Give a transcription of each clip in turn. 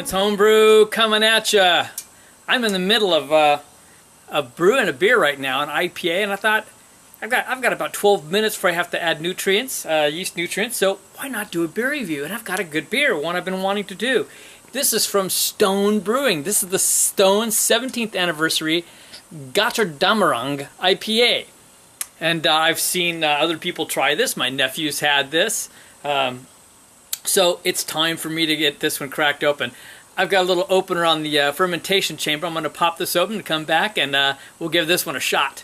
It's Homebrew coming at ya. I'm in the middle of brewing a beer right now, an IPA, and I thought I've got about 12 minutes before I have to add nutrients, yeast nutrients. So why not do a beer review? And I've got a good beer, one I've been wanting to do. This is from Stone Brewing. This is the Stone 17th anniversary Gotterdammerung IPA. And I've seen other people try this. My nephew's had this. So it's time for me to get this one cracked open. I've got a little opener on the fermentation chamber. I'm going to pop this open and come back, and we'll give this one a shot.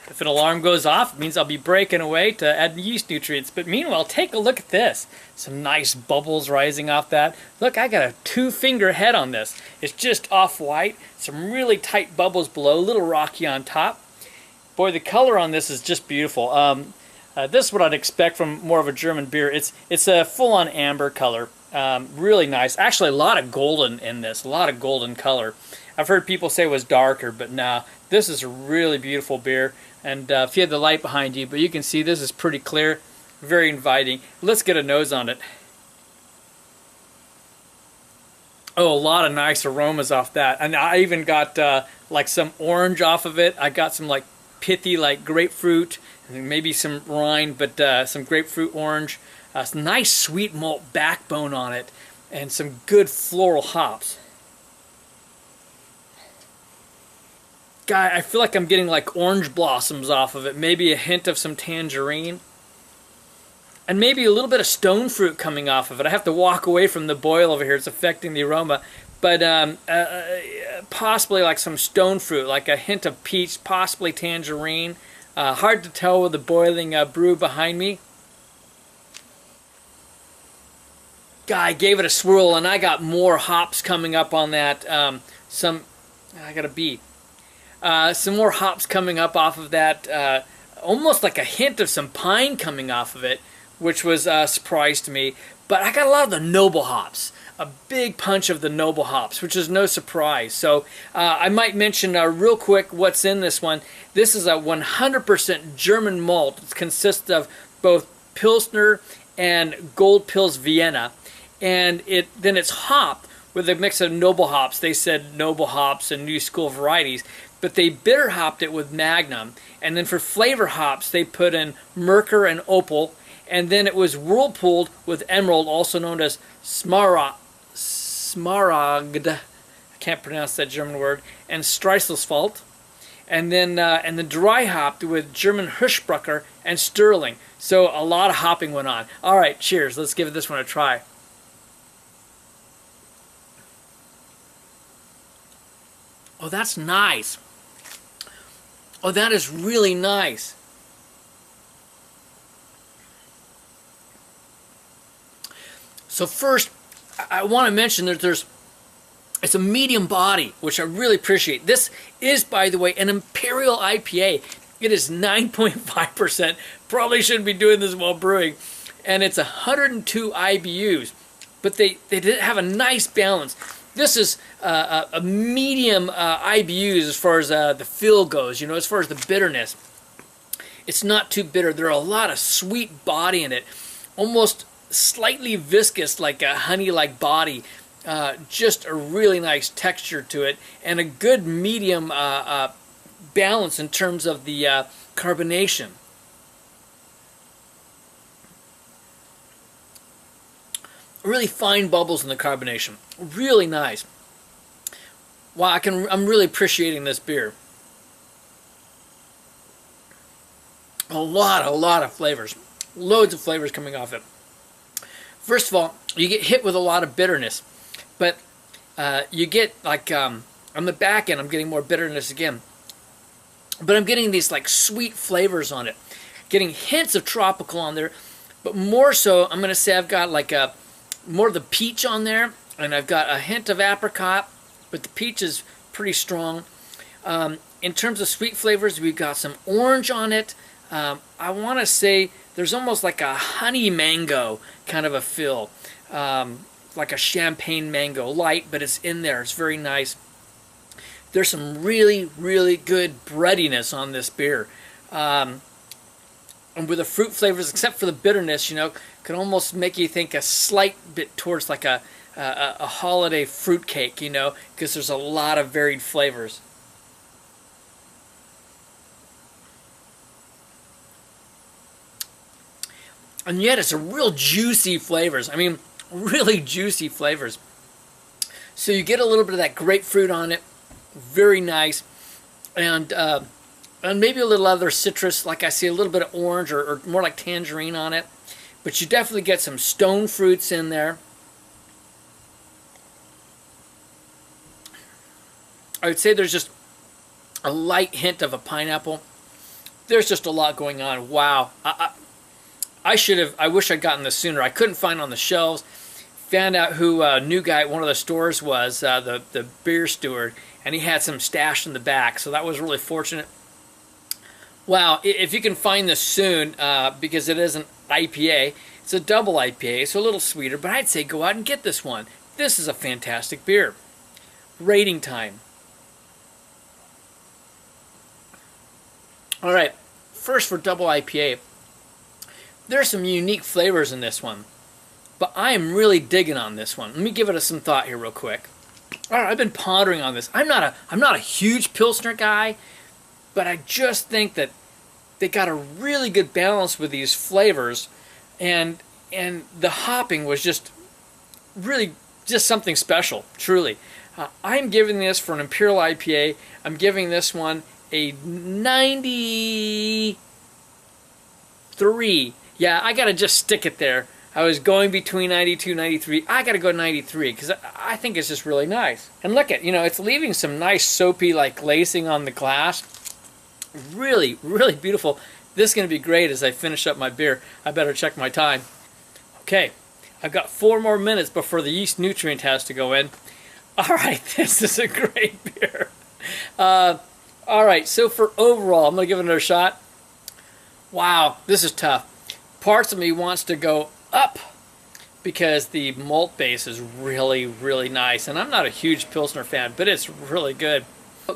If an alarm goes off, it means I'll be breaking away to add yeast nutrients. But meanwhile, take a look at this. Some nice bubbles rising off that. Look, I got a 2-finger head on this. It's just off-white. Some really tight bubbles below, a little rocky on top. Boy, the color on this is just beautiful. This is what I'd expect from more of a German beer. It's a full-on amber color. Really nice. Actually, a lot of golden in this. A lot of golden color. I've heard people say it was darker, but nah. This is a really beautiful beer. And if you had the light behind you, but you can see this is pretty clear. Very inviting. Let's get a nose on it. Oh, a lot of nice aromas off that. And I even got like some orange off of it. I got some like pithy, like grapefruit, and maybe some rind, but some grapefruit orange. Some nice sweet malt backbone on it, and some good floral hops. Guy, I feel like I'm getting like orange blossoms off of it. Maybe a hint of some tangerine. And maybe a little bit of stone fruit coming off of it. I have to walk away from the boil over here. It's affecting the aroma. But possibly like some stone fruit, like a hint of peach, possibly tangerine. Hard to tell with the boiling brew behind me. Guy, gave it a swirl, and I got more hops coming up on that. I got a B. Some more hops coming up off of that. Almost like a hint of some pine coming off of it, which was a surprise to me. But I got a lot of the noble hops. A big punch of the noble hops, which is no surprise. So I might mention real quick what's in this one. This is a 100% German malt. It consists of both Pilsner and Gold Pils Vienna. And then it's hopped with a mix of noble hops. They said noble hops and new school varieties. But they bitter hopped it with Magnum. And then for flavor hops, they put in Merkur and Opal. And then it was whirlpooled with Emerald, also known as Smaragd. I can't pronounce that German word. And Streiselsfalt. And then dry hopped with German Hirschbrucker and Sterling. So a lot of hopping went on. All right, cheers. Let's give this one a try. Oh, that's nice. Oh, that is really nice. So first, I want to mention that it's a medium body, which I really appreciate. This is, by the way, an Imperial IPA. It is 9.5%. Probably shouldn't be doing this while brewing. And it's 102 IBUs. But they did have a nice balance. This is a medium IBUs as far as the feel goes, you know, as far as the bitterness. It's not too bitter. There are a lot of sweet body in it. Almost slightly viscous, like a honey-like body. Just a really nice texture to it. And a good medium balance in terms of the carbonation. Really fine bubbles in the carbonation. Really nice. Wow, I'm really appreciating this beer. A lot of flavors. Loads of flavors coming off it. First of all, you get hit with a lot of bitterness. But you get, like, on the back end, I'm getting more bitterness again. But I'm getting these, like, sweet flavors on it. Getting hints of tropical on there. But more so, I'm going to say I've got, like, more of the peach on there, and I've got a hint of apricot, but the peach is pretty strong. In terms of sweet flavors, we've got some orange on it. I want to say there's almost like a honey mango kind of a feel, like a champagne mango, light, but it's in there. It's very nice. There's some really, really good breadiness on this beer. and with the fruit flavors, except for the bitterness, you know, could almost make you think a slight bit towards like a holiday fruit cake, you know, because there's a lot of varied flavors. And yet it's a real juicy flavors. I mean, really juicy flavors. So you get a little bit of that grapefruit on it, very nice, and maybe a little other citrus, like I see a little bit of orange or more like tangerine on it. But you definitely get some stone fruits in there. I would say there's just a light hint of a pineapple. There's just a lot going on. Wow. I wish I'd gotten this sooner. I couldn't find it on the shelves. Found out who new guy at one of the stores was, the beer steward, and he had some stashed in the back, so that was really fortunate. Wow, if you can find this soon, because it is an IPA, it's a double IPA, so a little sweeter, but I'd say go out and get this one. This is a fantastic beer. Rating time. All right, first for double IPA. There's some unique flavors in this one, but I am really digging on this one. Let me give it some thought here real quick. All right, I've been pondering on this. I'm not a huge Pilsner guy, but I just think that they got a really good balance with these flavors, and the hopping was just really just something special, truly. I'm giving this, for an Imperial IPA, I'm giving this one a 93. Yeah, I gotta just stick it there. I was going between 92 and 93. I gotta go 93 because I think it's just really nice. And look at, you know, it's leaving some nice soapy like glazing on the glass. Really, really beautiful. This is gonna be great as I finish up my beer. I better check my time. Okay, I've got 4 more minutes before the yeast nutrient has to go in. All right, this is a great beer. All right, so for overall, I'm gonna give it another shot. Wow, this is tough. Parts of me wants to go up because the malt base is really, really nice. And I'm not a huge Pilsner fan, but it's really good.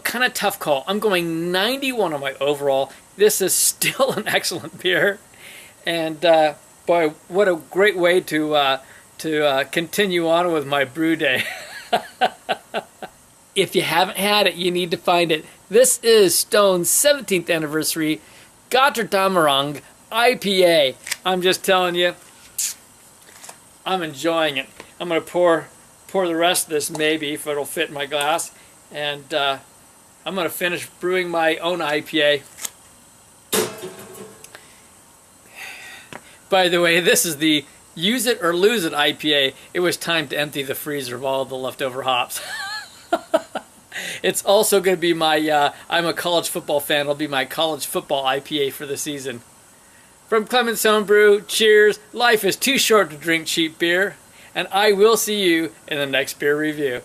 Kind of tough call. I'm going 91 on my overall. This is still an excellent beer. And boy, what a great way to continue on with my brew day. If you haven't had it, you need to find it. This is Stone's 17th anniversary Gotterdammerung IPA. I'm just telling you, I'm enjoying it. I'm going to pour the rest of this, maybe, if it'll fit in my glass. And I'm going to finish brewing my own IPA. By the way, this is the use it or lose it IPA. It was time to empty the freezer of all the leftover hops. It's also going to be my, I'm a college football fan, it'll be my college football IPA for the season. From Clement's Homebrew, cheers. Life is too short to drink cheap beer. And I will see you in the next beer review.